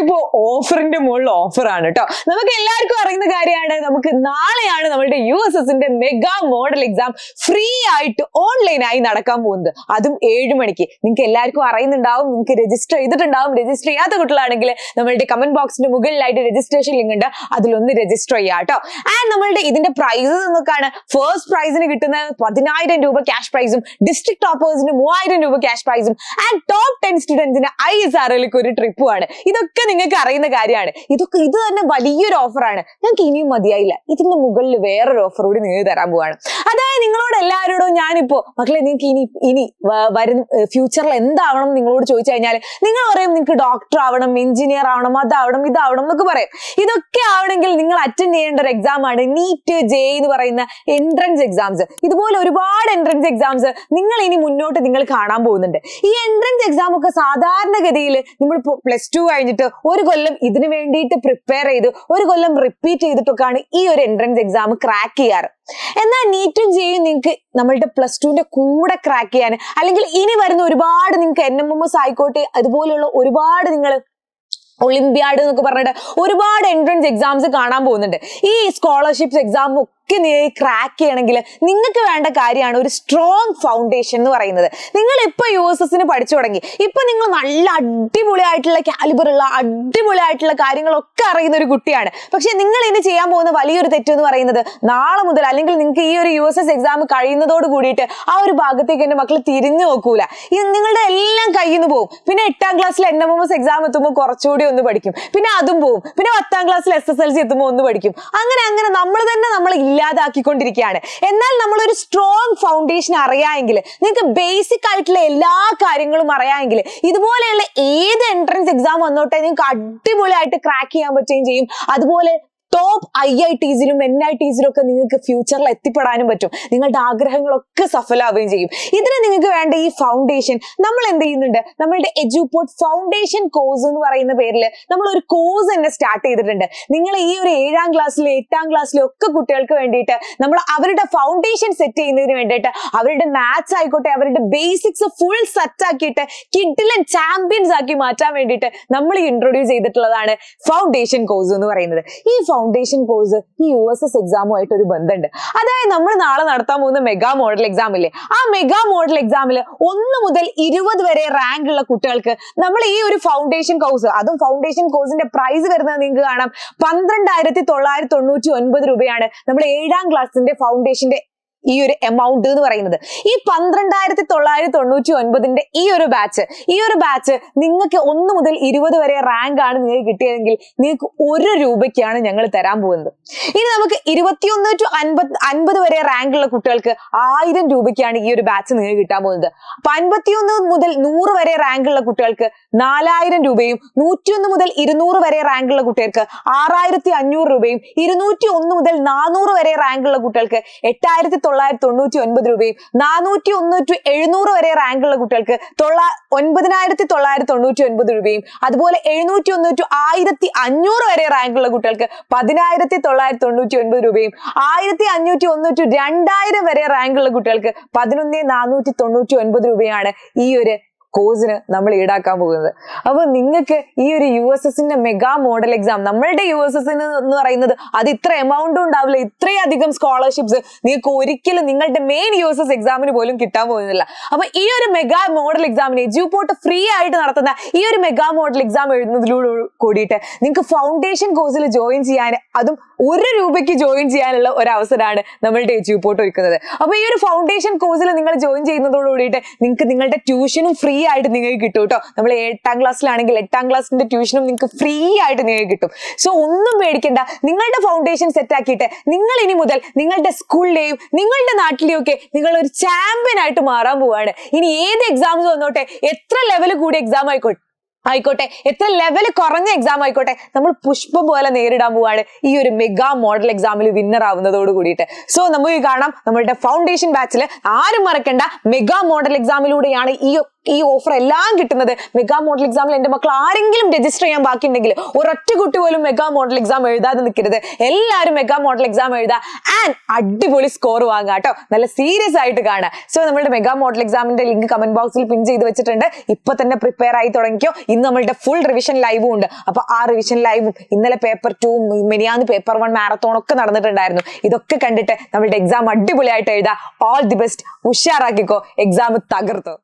ഇപ്പോ ഓഫറിന്റെ മുകളിൽ ഓഫർ ആണ് കേട്ടോ. നമുക്ക് എല്ലാവർക്കും അറിയുന്ന കാര്യമാണ്, നമുക്ക് നാളെയാണ് നമ്മളുടെ USSന്റെ മെഗാ മോഡൽ എക്സാം ഫ്രീ ആയിട്ട് ഓൺലൈനായി നടക്കാൻ പോകുന്നത്. അതും 7 മണിക്ക്. നിങ്ങൾക്ക് എല്ലാവർക്കും അറിയുന്നുണ്ടാവും, നിങ്ങൾക്ക് രജിസ്റ്റർ ചെയ്തിട്ടുണ്ടാവും. രജിസ്റ്റർ ചെയ്യാത്ത കുട്ടികളാണെങ്കിൽ നമ്മളുടെ കമന്റ് ബോക്സിന്റെ മുകളിലായിട്ട് രജിസ്ട്രേഷൻ ലിങ്ക് ഉണ്ട്, അതിലൊന്ന് രജിസ്റ്റർ ചെയ്യാം കേട്ടോ. ആൻഡ് നമ്മളുടെ ഇതിന്റെ പ്രൈസസ് എന്നൊക്കെയാണ്, ഫസ്റ്റ് പ്രൈസിന് കിട്ടുന്ന 10,000 രൂപ ക്യാഷ് പ്രൈസും, ഡിസ്ട്രിക്ട് ടോപ്പേഴ്സിന് 3,000 രൂപ ക്യാഷ് പ്രൈസും, ആൻഡ് ടോപ്പ് 10 സ്റ്റുഡൻസിന് ISROയിലേക്ക് ഒരു ട്രിപ്പുമാണ്. ഇതൊക്കെ നിങ്ങൾക്ക് അറിയുന്ന കാര്യമാണ്. ഇത് തന്നെ വലിയൊരു ഓഫറാണ്. ഞങ്ങൾക്ക് ഇനിയും മതിയായില്ല, ഇതിന്റെ മുകളിൽ വേറൊരു ഓഫർ കൂടി നിങ്ങൾ തരാൻ പോവാണ്. അതായത് നിങ്ങളോട് എല്ലാവരോടും ഞാനിപ്പോ മക്കളെ നിങ്ങൾക്ക് ഇനി വരുന്ന ഫ്യൂച്ചറിൽ എന്താവണം നിങ്ങളോട് ചോദിച്ചു കഴിഞ്ഞാൽ നിങ്ങൾ പറയും നിങ്ങൾക്ക് ഡോക്ടർ ആവണം, എഞ്ചിനീയർ ആവണം, അതാവണം, ഇതാവണം എന്നൊക്കെ പറയും. ഇതൊക്കെ ആവണമെങ്കിൽ നിങ്ങൾ അറ്റൻഡ് ചെയ്യേണ്ട ഒരു എക്സാം ആണ് നീറ്റ് JEE എന്ന് പറയുന്ന എൻട്രൻസ് എക്സാംസ്. ഇതുപോലെ ഒരുപാട് എൻട്രൻസ് എക്സാംസ് നിങ്ങൾ ഇനി മുന്നോട്ട് നിങ്ങൾ കാണാൻ പോകുന്നുണ്ട്. ഈ എൻട്രൻസ് എക്സാം ഒക്കെ സാധാരണഗതിയിൽ നമ്മൾ +2 കഴിഞ്ഞിട്ട് ഒരു കൊല്ലം ഇതിനു വേണ്ടിയിട്ട് പ്രിപ്പയർ ചെയ്ത് ഒരു കൊല്ലം റിപ്പീറ്റ് ചെയ്തിട്ടൊക്കെയാണ് ഈ ഒരു എൻട്രൻസ് എക്സാം ക്രാക്ക് ചെയ്യാറ്. എന്നാൽ നീറ്റും JEE നിങ്ങൾക്ക് നമ്മളുടെ +2ന്റെ കൂടെ ക്രാക്ക് ചെയ്യാൻ, അല്ലെങ്കിൽ ഇനി വരുന്ന ഒരുപാട് നിങ്ങൾക്ക് NMMS ആയിക്കോട്ടെ, അതുപോലെയുള്ള ഒരുപാട് നിങ്ങൾ ഒളിമ്പ്യാഡ് എന്നൊക്കെ പറഞ്ഞിട്ട് ഒരുപാട് എൻട്രൻസ് എക്സാംസ് കാണാൻ പോകുന്നുണ്ട്. ഈ സ്കോളർഷിപ്സ് എക്സാം ഒക്കെ ക്രാക്ക് ചെയ്യണമെങ്കിൽ നിങ്ങൾക്ക് വേണ്ട കാര്യമാണ് ഒരു സ്ട്രോങ് ഫൗണ്ടേഷൻ എന്ന് പറയുന്നത്. നിങ്ങൾ ഇപ്പൊ USSന് പഠിച്ചു തുടങ്ങി, ഇപ്പൊ നിങ്ങൾ നല്ല അടിപൊളിയായിട്ടുള്ള കാലിബറുള്ള അടിപൊളിയായിട്ടുള്ള കാര്യങ്ങളൊക്കെ അറിയുന്ന ഒരു കുട്ടിയാണ്. പക്ഷെ നിങ്ങൾ ഇനി ചെയ്യാൻ പോകുന്ന വലിയൊരു തെറ്റ് എന്ന് പറയുന്നത്, നാളെ മുതൽ അല്ലെങ്കിൽ നിങ്ങൾക്ക് ഈ ഒരു USS എക്സാം കഴിയുന്നതോട് കൂടിയിട്ട് ആ ഒരു ഭാഗത്തേക്ക് എന്റെ മക്കൾ തിരിഞ്ഞു നോക്കൂല. നിങ്ങളുടെ എല്ലാം കയ്യിൽ നിന്ന് പോകും. പിന്നെ 8ാം ക്ലാസ്സിൽ NMMS എക്സാം എത്തുമ്പോൾ കുറച്ചുകൂടി ഒന്ന് പഠിക്കും, പിന്നെ അതും പോകും. പിന്നെ 10ാം ക്ലാസ്സിൽ SSLC എത്തുമ്പോൾ ഒന്ന് പഠിക്കും. അങ്ങനെ നമ്മൾ തന്നെ നമ്മൾ ഇല്ലാതാക്കിക്കൊണ്ടിരിക്കുകയാണ്. എന്നാൽ നമ്മളൊരു സ്ട്രോങ് ഫൗണ്ടേഷൻ അറിയാമെങ്കിൽ, നിങ്ങൾക്ക് ബേസിക് ആയിട്ടുള്ള എല്ലാ കാര്യങ്ങളും അറിയാമെങ്കിൽ, ഇതുപോലെയുള്ള ഏത് എൻട്രൻസ് എക്സാം വന്നോട്ടെ നിങ്ങൾക്ക് അടിപൊളിയായിട്ട് ക്രാക്ക് ചെയ്യാൻ പറ്റുകയും ചെയ്യും. അതുപോലെ ടോപ്പ് IITസിലും NITസിലും ഒക്കെ നിങ്ങൾക്ക് ഫ്യൂച്ചറിൽ എത്തിപ്പെടാനും പറ്റും. നിങ്ങളുടെ ആഗ്രഹങ്ങളൊക്കെ സഫലമാവുകയും ചെയ്യും. ഇതിന് നിങ്ങൾക്ക് വേണ്ട ഈ ഫൗണ്ടേഷൻ നമ്മൾ എന്ത് ചെയ്യുന്നുണ്ട്, നമ്മളുടെ എഡ്യൂപോർട്ട് ഫൗണ്ടേഷൻ കോഴ്സ് എന്ന് പറയുന്ന പേരിൽ നമ്മൾ ഒരു കോഴ്സ് തന്നെ സ്റ്റാർട്ട് ചെയ്തിട്ടുണ്ട്. നിങ്ങൾ ഈ ഒരു 7ാം ക്ലാസ്സിലും 8ാം ക്ലാസ്സിലും ഒക്കെ കുട്ടികൾക്ക് വേണ്ടിയിട്ട് നമ്മൾ അവരുടെ ഫൗണ്ടേഷൻ സെറ്റ് ചെയ്യുന്നതിന് വേണ്ടിയിട്ട് അവരുടെ മാത്സ് ആയിക്കോട്ടെ, അവരുടെ ബേസിക്സ് ഫുൾ സെറ്റ് ആക്കിയിട്ട് കിഡിലൻ ചാമ്പ്യൻസ് ആക്കി മാറ്റാൻ വേണ്ടിയിട്ട് നമ്മൾ ഇൻട്രൊഡ്യൂസ് ചെയ്തിട്ടുള്ളതാണ് ഫൗണ്ടേഷൻ കോഴ്സ് എന്ന് പറയുന്നത്. ഈ ഫൗണ്ടേഷൻ കോഴ്സ് ഈ USS എക്സാമുമായിട്ട് ഒരു ബന്ധമുണ്ട്. അതായത് നമ്മൾ നാളെ നടത്താൻ പോകുന്ന മെഗാ മോഡൽ എക്സാം ഇല്ലേ, ആ മെഗാ മോഡൽ എക്സാമിൽ 1 മുതൽ 20 വരെ റാങ്ക് ഉള്ള കുട്ടികൾക്ക് നമ്മൾ ഈ ഒരു ഫൗണ്ടേഷൻ കോഴ്സ്, അതും ഫൗണ്ടേഷൻ കോഴ്സിന്റെ പ്രൈസ് വരുന്നത് നിങ്ങൾക്ക് കാണാം 12,999 രൂപയാണ് നമ്മൾ 7ാം ക്ലാസ്സിന്റെ ഫൗണ്ടേഷന്റെ ഈ ഒരു എമൗണ്ട് എന്ന് പറയുന്നത്. ഈ 12,999ന്റെ ഈ ഒരു ബാച്ച് നിങ്ങൾക്ക് 1 മുതൽ 20 വരെ റാങ്ക് ആണ് നിങ്ങൾക്ക് കിട്ടിയതെങ്കിൽ നിങ്ങൾക്ക് 1 രൂപയ്ക്കാണ് ഞങ്ങൾ തരാൻ പോകുന്നത്. ഇനി നമുക്ക് 21 to 50 വരെ റാങ്ക് ഉള്ള കുട്ടികൾക്ക് 1000 രൂപയ്ക്കാണ് ഈ ഒരു ബാച്ച് നിങ്ങൾക്ക് കിട്ടാൻ പോകുന്നത്. 51 മുതൽ 100 വരെ റാങ്ക് ഉള്ള കുട്ടികൾക്ക് 4000 രൂപയും, 101 മുതൽ 200 വരെ റാങ്ക് ഉള്ള കുട്ടികൾക്ക് 6500 രൂപയും, 201 മുതൽ 400 വരെ റാങ്ക് ഉള്ള കുട്ടികൾക്ക് 8,999 രൂപയും, 401 to 700 വരെ റാങ്ക് ഉള്ള കുട്ടികൾക്ക് 9,999 രൂപയും, അതുപോലെ 701 to 1,500 വരെ റാങ്ക് ഉള്ള കുട്ടികൾക്ക് 10,999 രൂപയും, 1,501 to 2,000 വരെ റാങ്ക് ഉള്ള കുട്ടികൾക്ക് 11,499 രൂപയാണ് ഈ ഒരു കോഴ്സിന് നമ്മൾ ഈടാക്കാൻ പോകുന്നത്. അപ്പൊ നിങ്ങൾക്ക് ഈ ഒരു USSന്റെ മെഗാ മോഡൽ എക്സാം, നമ്മളുടെ USS എന്ന് പറയുന്നത് അത് ഇത്ര എമൗണ്ടും ഉണ്ടാവില്ല, ഇത്രയധികം സ്കോളർഷിപ്സ് നിങ്ങൾക്ക് ഒരിക്കലും നിങ്ങളുടെ മെയിൻ USS എക്സാമിന് പോലും കിട്ടാൻ പോകുന്നില്ല. അപ്പൊ ഈ ഒരു മെഗാ മോഡൽ എക്സാമിന് എഡ്യൂപോർട്ട് ഫ്രീ ആയിട്ട് നടത്തുന്ന ഈ ഒരു മെഗാ മോഡൽ എക്സാം എഴുതുന്നതിലൂടെ കൂടിയിട്ട് നിങ്ങൾക്ക് ഫൗണ്ടേഷൻ കോഴ്സിൽ ജോയിൻ ചെയ്യാൻ, അതും 1 രൂപയ്ക്ക് ജോയിൻ ചെയ്യാനുള്ള ഒരു അവസരമാണ് നമ്മളുടെ എഡ്യൂപോർട്ട് ഒരുക്കുന്നത്. അപ്പൊ ഈ ഒരു ഫൗണ്ടേഷൻ കോഴ്സിൽ നിങ്ങൾ ജോയിൻ ചെയ്യുന്നതോട് കൂടിയിട്ട് നിങ്ങൾക്ക് നിങ്ങളുടെ ട്യൂഷനും ഫ്രീ ആയിട്ട് നിങ്ങൾക്ക് കിട്ടും കേട്ടോ. നമ്മൾ 8ാം ക്ലാസ്സിലാണെങ്കിൽ 8ാം ക്ലാസ്സിന്റെ ട്യൂഷനും നിങ്ങൾക്ക് ഫ്രീ ആയിട്ട് നിങ്ങൾക്ക് കിട്ടും. സോ ഒന്നും പേടിക്കണ്ട, നിങ്ങളുടെ ഫൗണ്ടേഷൻ സെറ്റ് ആക്കിയിട്ട് നിങ്ങൾ ഇനി മുതൽ നിങ്ങളുടെ സ്കൂളിലെയും നിങ്ങളുടെ നാട്ടിലെയും ഒക്കെ നിങ്ങൾ ഒരു ചാമ്പ്യൻ ആയിട്ട് മാറാൻ പോവാണ്. ഇനി ഏത് എക്സാംസ് വന്നോട്ടെ, എത്ര ലെവൽ കൂടിയ എക്സാം ആയിക്കോട്ടെ, എത്ര ലെവൽ കുറഞ്ഞ എക്സാം ആയിക്കോട്ടെ, നമ്മൾ പുഷ്പം പോലെ നേരിടാൻ പോവാണ് ഈ ഒരു മെഗാ മോഡൽ എക്സാമിൽ വിന്നർ ആവുന്നതോട് കൂടിയിട്ട്. സോ നമുക്ക് കാണാം നമ്മളുടെ ഫൗണ്ടേഷൻ ബാച്ചിൽ ആരും മറക്കണ്ട, മെഗാ മോഡൽ എക്സാമിലൂടെയാണ് ഈ ഈ ഓഫർ എല്ലാം കിട്ടുന്നത് മെഗാ മോഡൽ എക്സാമിൽ എന്റെ മക്കൾ ആരെങ്കിലും രജിസ്റ്റർ ചെയ്യാൻ ബാക്കിയുണ്ടെങ്കിൽ ഒരൊറ്റ കുട്ടി പോലും മെഗാ മോഡൽ എക്സാം എഴുതാതെ നിൽക്കരുത്. എല്ലാവരും മെഗാ മോഡൽ എക്സാം എഴുതുക ആൻഡ് അടിപൊളി സ്കോർ വാങ്ങുക കേട്ടോ. നല്ല സീരിയസ് ആയിട്ട് കാണുക. സോ നമ്മുടെ മെഗാ മോഡൽ എക്സാമിന്റെ ലിങ്ക് കമന്റ് ബോക്സിൽ പിൻ ചെയ്ത് വെച്ചിട്ടുണ്ട്. ഇപ്പൊ തന്നെ പ്രിപ്പയർ ആയി തുടങ്ങിക്കോ. ഇന്ന് നമ്മളുടെ ഫുൾ റിവിഷൻ ലൈവും ഉണ്ട്. അപ്പൊ ആ റിവിഷൻ ലൈവും ഇന്നലെ പേപ്പർ 2 മെനിയാന്ന് പേപ്പർ 1 മാരത്തോൺ ഒക്കെ നടന്നിട്ടുണ്ടായിരുന്നു. ഇതൊക്കെ കണ്ടിട്ട് നമ്മളുടെ എക്സാം അടിപൊളിയായിട്ട് എഴുതുക. All the best. ഉഷാറാക്കിക്കോ. എക്സാം തകർത്തോ.